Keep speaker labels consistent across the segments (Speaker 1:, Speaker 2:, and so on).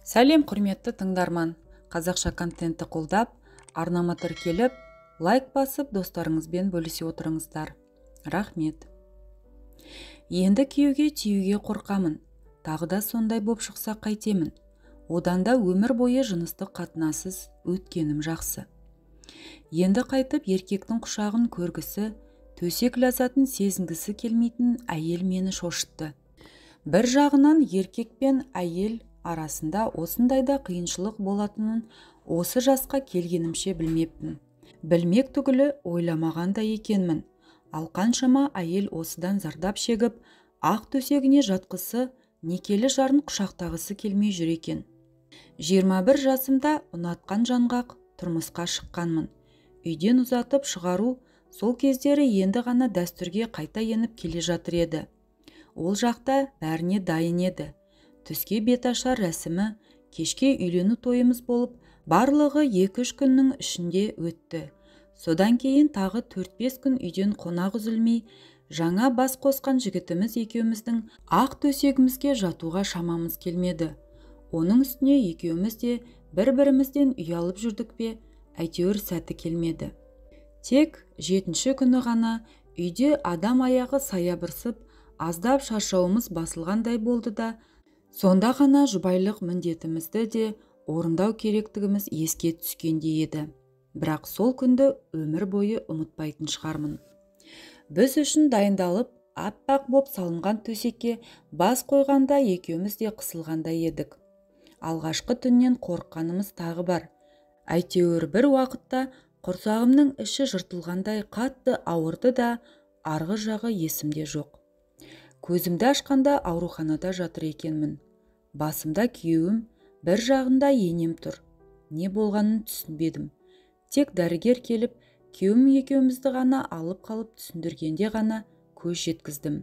Speaker 1: Сәлем құрметті тыңдарман, қазақша контентті қолдап, арнама тіркеліп, лайк басып, достарыңызбен бөлісе отырыңыздар. Рахмет. Енді күйеуге тиюге қорқамын, тағы да сондай боп шықса қайтемін. Одан да өмір бойы жыныстық қатынасыз өткенім жақсы. Енді қайтып еркектің құшағын көргісі, төсек ләззатын сезінгісі келмейтін әйел мені шошытты. Бір жағынан еркек пен әйел арасында осындайда қиыншылық болатынын осы жасқа келгенімше білмеппін. Білмек түгілі ойламаған да екенмін. Ал қаншама әйел осыдан зардап шегіп, ақ төсегіне жатқысы, некелі жарын құшақтағысы келмей жүр екен. 21 жасымда ұнатқан жанға тұрмысқа шыққанмын. Үйден ұзатып шығару сол кездері енді ғана дәстүрге қайта еніп келе жатыр еді. Ол жақта бәріне дайын еді. Түске беташар рәсімі, кешке үйлену тойымыз болып, барлығы 2-3 күннің ішінде өтті. Содан кейін тағы 4-5 күн үйден қонақ үзілмей, жаңа бас қосқан жігітіміз екеуміздің ақ төсегімізге жатуға шамамыз келмеді. Оның үстіне екеуміз де бір-бірімізден ұялып жүрдік пе, әйтеуір сәті келмеді. Тек 7-ші күні ғана үйде адам аяғы саябырсып, аздап шаршауымыз басылғандай болды да, сонда ғана жұбайлық міндетімізді де орындау керектігіміз еске түскендей еді. Бірақ сол күнді өмір бойы ұмытпайтын шығармын. Біз үшін дайындалып, аппақ боп салынған төсекке бас қойғанда екеуміз де қысылғандай едік. Алғашқы түннен қорыққанымыз тағы бар. Әйтеуір бір уақытта құрсағымның іші жыртылғандай қатты ауырды да, арғы жағы есімде жоқ. Көзімді ашқанда ауруханада жатыр екенмін. Басымда күйеуім, бір жағында енем тұр. Не болғанын түсінбедім. Тек дәрігер келіп, күйеуім екеумізді ғана алып қалып түсіндіргенде ғана көз жеткіздім.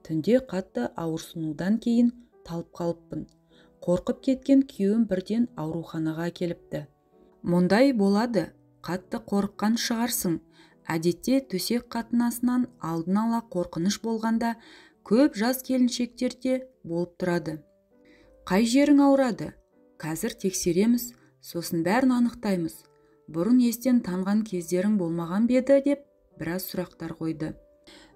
Speaker 1: Түнде қатты ауырсынудан кейін талып қалыппын. Қорқып кеткен күйеуім бірден ауруханаға келіпті. Мұндай болады, қатты қорыққан шығарсың. Әдетте төсек қатынасынан алдын ала қорқыныш болғанда, көп жас келіншектерде болып тұрады. Қай жерің ауырады? Қазір тексереміз, сосын бәрін анықтаймыз. Бұрын естен танған кездерің болмаған беді деп біраз сұрақтар қойды.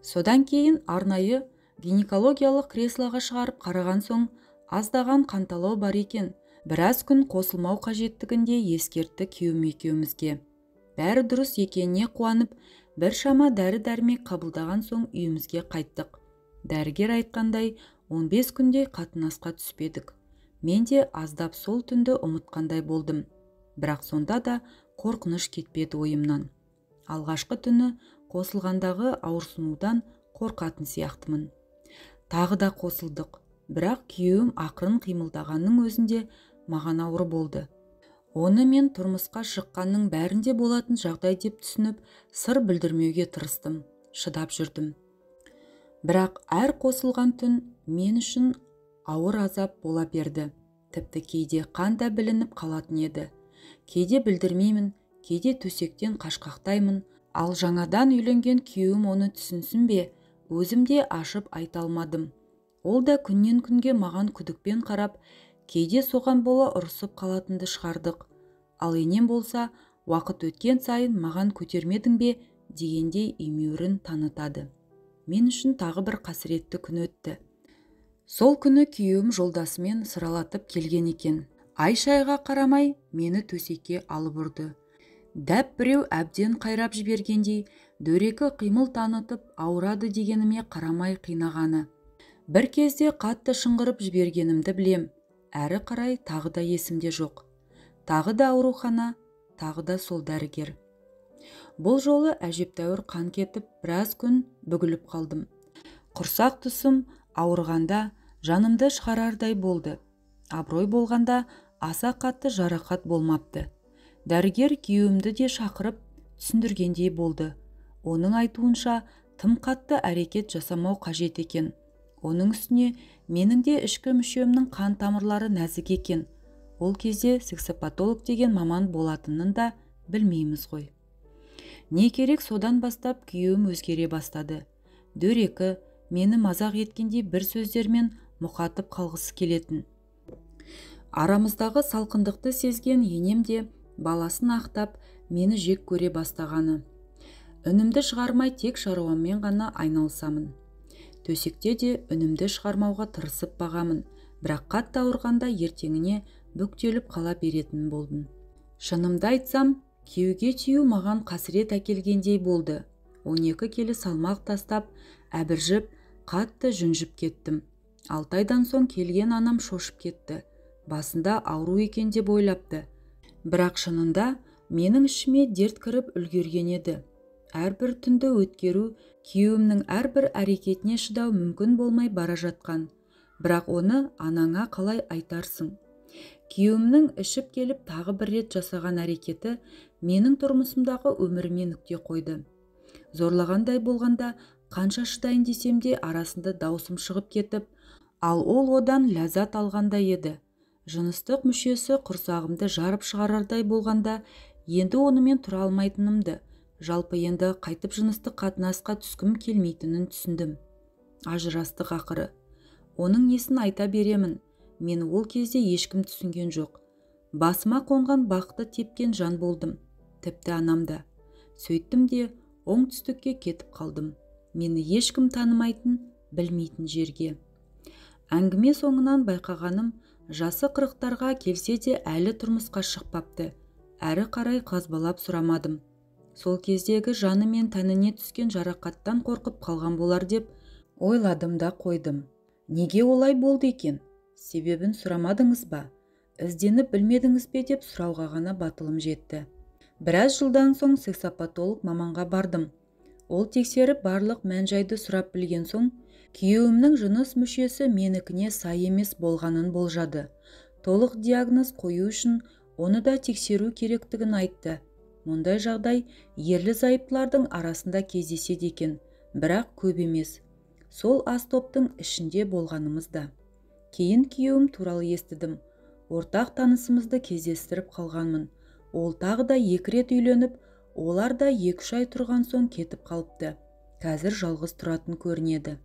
Speaker 1: Содан кейін арнайы гинекологиялық креслоға шығарып қараған соң, аздаған қанталау бар екен. Біраз күн қосылмау қажеттігінде ескертті күйеуім екеумізге. Бәрі дұрыс екеніне қуанып, бір шама дәрі-дәрмек қабылдаған соң үйімізге қайттық. Дәрігер айтқандай 15 күнде қатынасқа түспедік. Мен де аздап сол түнді ұмытқандай болдым. Бірақ сонда да қорқыныш кетпеді ойымнан. Алғашқы түні қосылғандағы ауырсынудан қорқатын сияқтымын. Тағы да қосылдық. Бірақ күйеуім ақырын қимылдағанның өзінде маған ауыр болды. Оны мен тұрмысқа шыққанның бәрінде болатын жағдай деп түсініп, сыр білдірмеуге тырыстым, шыдап жүрдім. Бірақ әр қосылған түн мен үшін ауыр азап бола берді. Тіпті кейде қан да білініп қалатын еді. Кейде білдірмеймін, кейде төсектен қашқақтаймын. Ал жаңадан үйленген күйеуім оны түсінсін бе, өзім де ашып айта алмадым. Ол да күннен күнге маған күдікпен қарап, кейде соған бола ұрысып қалатынды шығардық. Ал енем болса, уақыт өткен сайын маған көтермедің бе дегендей емеурін танытады. Мен үшін тағы бір қасіретті күн өтті. Сол күні күйеуім жолдасымен сыралатып келген екен. Ай-шайға қарамай мені төсекке алып ұрды. Дәп біреу әбден қайрап жібергендей, дөрекі қимыл танытып ауырады дегеніме қарамай қинағаны. Бір кезде қатты шыңғырып жібергенімді білем. Әрі қарай тағы да есімде жоқ. Тағы да аурухана, тағы да сол дәрігер. Бұл жолы әжептәуір қан кетіп, біраз күн бүгіліп қалдым. Құрсақ тұсым ауырғанда жанымды шығарардай болды. Абырой болғанда аса қатты жарақат болмапты. Дәрігер күйеуімді де шақырып түсіндіргендей болды. Оның айтуынша тым қатты әрекет жасамау қажет екен. Оның үстіне менің де ішкі мүшемнің қан тамырлары нәзік екен. Ол кезде сексопатолог деген маман болатынын да білмейміз ғой. Не керек, содан бастап күйеуім өзгере бастады. Дөрекі, мені мазақ еткендей бір сөздермен мұқатып қалғысы келетін. Арамыздағы салқындықты сезген енем де баласын ақтап мені жек көре бастағаны. Үнімді шығармай тек шаруаммен ғана айналысамын. Төсекте де үнімді шығармауға тырысып бағамын, бірақ қатты ауырғанда ертеңіне бүктеліп қала беретін болдым. Шынымды айтсам, күйеуге тию маған қасірет әкелгендей болды. 12 келі салмақ тастап, әбіржіп, қатты жүнжіп кеттім. 6 айдан соң келген анам шошып кетті. Басында ауру екен деп ойлапты. Бірақ шынында менің ішіме дерт кіріп үлгерген еді. Әрбір түнді өткеру күйеуімнің әрбір әрекетіне шыдау мүмкін болмай бара жатқан. Бірақ оны анаңа қалай айтарсың? Күйеуімнің ішіп келіп тағы бір рет жасаған әрекеті менің тұрмысымдағы өміріме нүкте қойды. Зорлағандай болғанда қанша шыдайын десем де арасында даусым шығып кетіп, ал ол одан ләззат алғандай еді. Жыныстық мүшесі құрсағымды жарып шығарардай болғанда, енді онымен тұра алмайтынымды, жалпы енді қайтып жыныстық қатынасқа түскім келмейтінін түсіндім. Ажырастық ақыры. Оның несін айта беремін, мен ол кезде ешкім түсінген жоқ. Басыма қонған бақты тепкен жан болдым, тіпті анамда. Сөйттім де оңтүстікке кетіп қалдым. Мені ешкім танымайтын, білмейтін жерге. Әңгіме соңынан байқағаным, жасы 40-тарға келсе де әлі тұрмысқа шықпапты. Әрі қарай қазбалап сұрамадым. Сол кездегі жаны мен тәніне түскен жарақаттан қорқып қалған болар деп ойладым да қойдым. Неге олай болды екен? Себебін сұрамадыңыз ба? Ізденіп білмедіңіз бе деп сұрауға ғана батылым жетті. Біраз жылдан соң сексапатолог маманға бардым. Ол тексеріп барлық мән-жайды сұрап білген соң, күйеуімнің жыныс мүшесі менікіне сай емес болғанын болжады. Толық диагноз қою үшін оны да тексеру керектігін айтты. Мұндай жағдай ерлі-зайыптылардың арасында кездеседі екен, бірақ көп емес. Сол аз топтың ішінде болғанымызда. Кейін күйеуім туралы естідім. Ортақ танысымызды кездестіріп қалғанмын. Ол тағы да 2 рет үйленіп, олар да 2-3 ай тұрған соң кетіп қалыпты. Қазір жалғыз тұратын көрінеді.